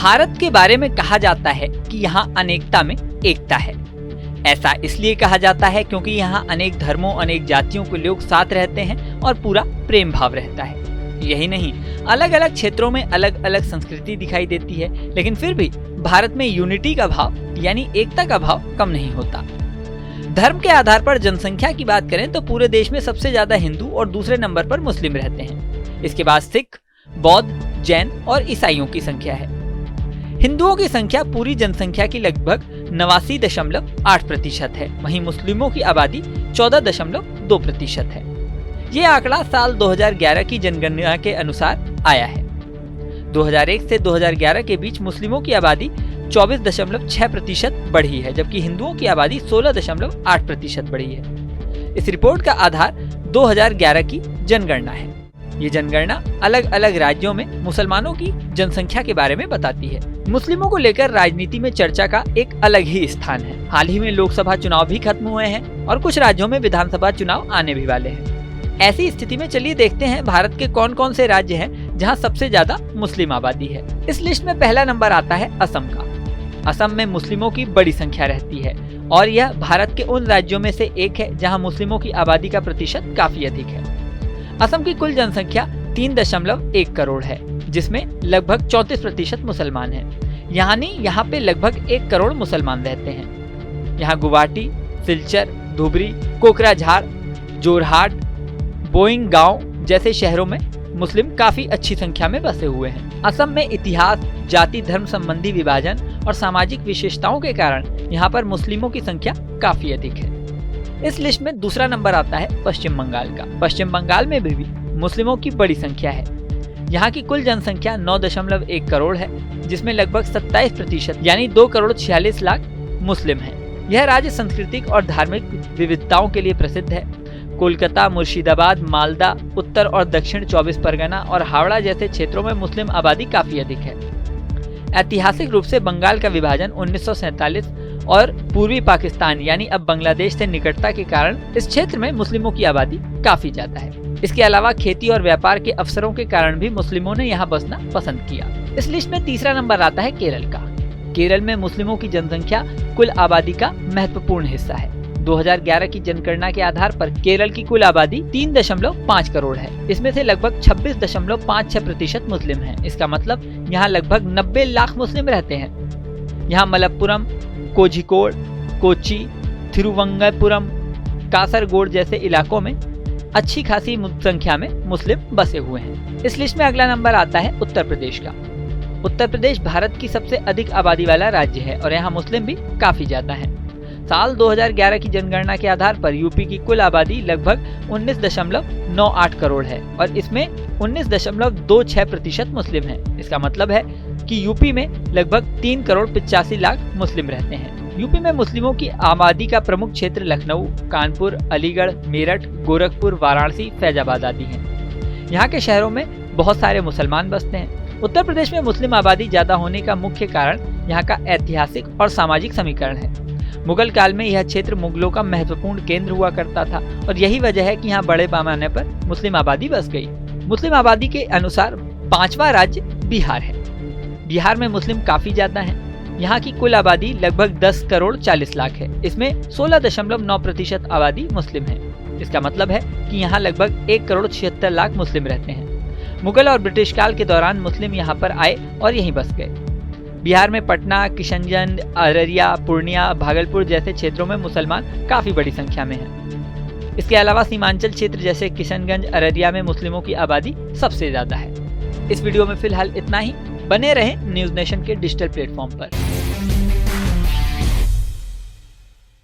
भारत के बारे में कहा जाता है कि यहाँ अनेकता में एकता है। ऐसा इसलिए कहा जाता है क्योंकि यहाँ अनेक धर्मों, अनेक जातियों के लोग साथ रहते हैं और पूरा प्रेम भाव रहता है। यही नहीं, अलग अलग क्षेत्रों में अलग अलग संस्कृति दिखाई देती है, लेकिन फिर भी भारत में यूनिटी का भाव यानी एकता का भाव कम नहीं होता। धर्म के आधार पर जनसंख्या की बात करें तो पूरे देश में सबसे ज्यादा हिंदू और दूसरे नंबर पर मुस्लिम रहते हैं। इसके बाद सिख, बौद्ध, जैन और ईसाइयों की संख्या है। हिंदुओं की संख्या पूरी जनसंख्या की लगभग 89.8% है, वहीं मुस्लिमों की आबादी 14.2% है। ये आंकड़ा साल 2011 की जनगणना के अनुसार आया है। 2001 से 2011 के बीच मुस्लिमों की आबादी 24.6% बढ़ी है, जबकि हिंदुओं की आबादी 16.8% बढ़ी है। इस रिपोर्ट का आधार 2011 की जनगणना है। ये जनगणना अलग अलग राज्यों में मुसलमानों की जनसंख्या के बारे में बताती है। मुस्लिमों को लेकर राजनीति में चर्चा का एक अलग ही स्थान है। हाल ही में लोकसभा चुनाव भी खत्म हुए हैं और कुछ राज्यों में विधानसभा चुनाव आने भी वाले हैं। ऐसी स्थिति में चलिए देखते हैं भारत के कौन कौन से राज्य हैं जहां सबसे ज्यादा मुस्लिम आबादी है। इस लिस्ट में पहला नंबर आता है असम का। असम में मुस्लिमों की बड़ी संख्या रहती है और यह भारत के उन राज्यों में से एक है जहां मुस्लिमों की आबादी का प्रतिशत काफी अधिक है। असम की कुल जनसंख्या 3.1 करोड़ है, जिसमें लगभग 34% मुसलमान हैं। यानी यहाँ पे लगभग 1 करोड़ मुसलमान रहते हैं। यहाँ गुवाहाटी, सिलचर, धुबरी, कोकराझार, जोरहाट, बोइंगांव जैसे शहरों में मुस्लिम काफी अच्छी संख्या में बसे हुए हैं। असम में इतिहास, जाति धर्म संबंधी विभाजन और सामाजिक विशेषताओं के कारण यहाँ पर मुस्लिमों की संख्या काफी अधिक है। इस लिस्ट में दूसरा नंबर आता है पश्चिम बंगाल का। पश्चिम बंगाल में भी मुस्लिमों की बड़ी संख्या है। यहाँ की कुल जनसंख्या 9.1 करोड़ है, जिसमें लगभग 27% यानी 2,46,00,000 मुस्लिम हैं। यह राज्य सांस्कृतिक और धार्मिक विविधताओं के लिए प्रसिद्ध है। कोलकाता, मुर्शिदाबाद, मालदा, उत्तर और दक्षिण 24 परगना और हावड़ा जैसे क्षेत्रों में मुस्लिम आबादी काफी अधिक है। ऐतिहासिक रूप से बंगाल का विभाजन 1947 और पूर्वी पाकिस्तान यानी अब बांग्लादेश से निकटता के कारण इस क्षेत्र में मुस्लिमों की आबादी काफी ज्यादा है। इसके अलावा खेती और व्यापार के अवसरों के कारण भी मुस्लिमों ने यहाँ बसना पसंद किया। इस लिस्ट में तीसरा नंबर आता है केरल का। केरल में मुस्लिमों की जनसंख्या कुल आबादी का महत्वपूर्ण हिस्सा है। 2011 की जनगणना के आधार पर केरल की कुल आबादी 3.5 करोड़ है। इसमें से लगभग 26.56% मुस्लिम हैं। इसका मतलब यहाँ लगभग 90 लाख मुस्लिम रहते हैं। यहाँ मलप्पुरम, कोझिकोड, कोच्चि, थिरुवंगपुरम, कासरगोड जैसे इलाकों में अच्छी खासी संख्या में मुस्लिम बसे हुए हैं। इस लिस्ट में अगला नंबर आता है उत्तर प्रदेश का। उत्तर प्रदेश भारत की सबसे अधिक आबादी वाला राज्य है और यहाँ मुस्लिम भी काफी ज्यादा हैं। साल 2011 की जनगणना के आधार पर यूपी की कुल आबादी लगभग 19.98 करोड़ है और इसमें 19.26% मुस्लिम है। इसका मतलब है कि यूपी में लगभग 3,85,00,000 मुस्लिम रहते हैं। यूपी में मुस्लिमों की आबादी का प्रमुख क्षेत्र लखनऊ, कानपुर, अलीगढ़, मेरठ, गोरखपुर, वाराणसी, फैजाबाद आदि हैं। यहाँ के शहरों में बहुत सारे मुसलमान बसते हैं। उत्तर प्रदेश में मुस्लिम आबादी ज्यादा होने का मुख्य कारण यहाँ का ऐतिहासिक और सामाजिक समीकरण है। मुगल काल में यह क्षेत्र मुगलों का महत्वपूर्ण केंद्र हुआ करता था और यही वजह है कि यहाँ बड़े पैमाने पर मुस्लिम आबादी बस गई। मुस्लिम आबादी के अनुसार 5वां राज्य बिहार है। बिहार में मुस्लिम काफी ज्यादा हैं। यहाँ की कुल आबादी लगभग 10,40,00,000 है। इसमें 16.9% आबादी मुस्लिम है। इसका मतलब है कि यहाँ लगभग 1,76,00,000 मुस्लिम रहते हैं। मुगल और ब्रिटिश काल के दौरान मुस्लिम यहाँ पर आए और यहीं बस गए। बिहार में पटना, किशनगंज, अररिया, पूर्णिया, भागलपुर जैसे क्षेत्रों में मुसलमान काफी बड़ी संख्या में हैं। इसके अलावा सीमांचल क्षेत्र जैसे किशनगंज, अररिया में मुस्लिमों की आबादी सबसे ज्यादा है। इस वीडियो में फिलहाल इतना ही। बने रहें न्यूज नेशन के डिजिटल प्लेटफॉर्म पर।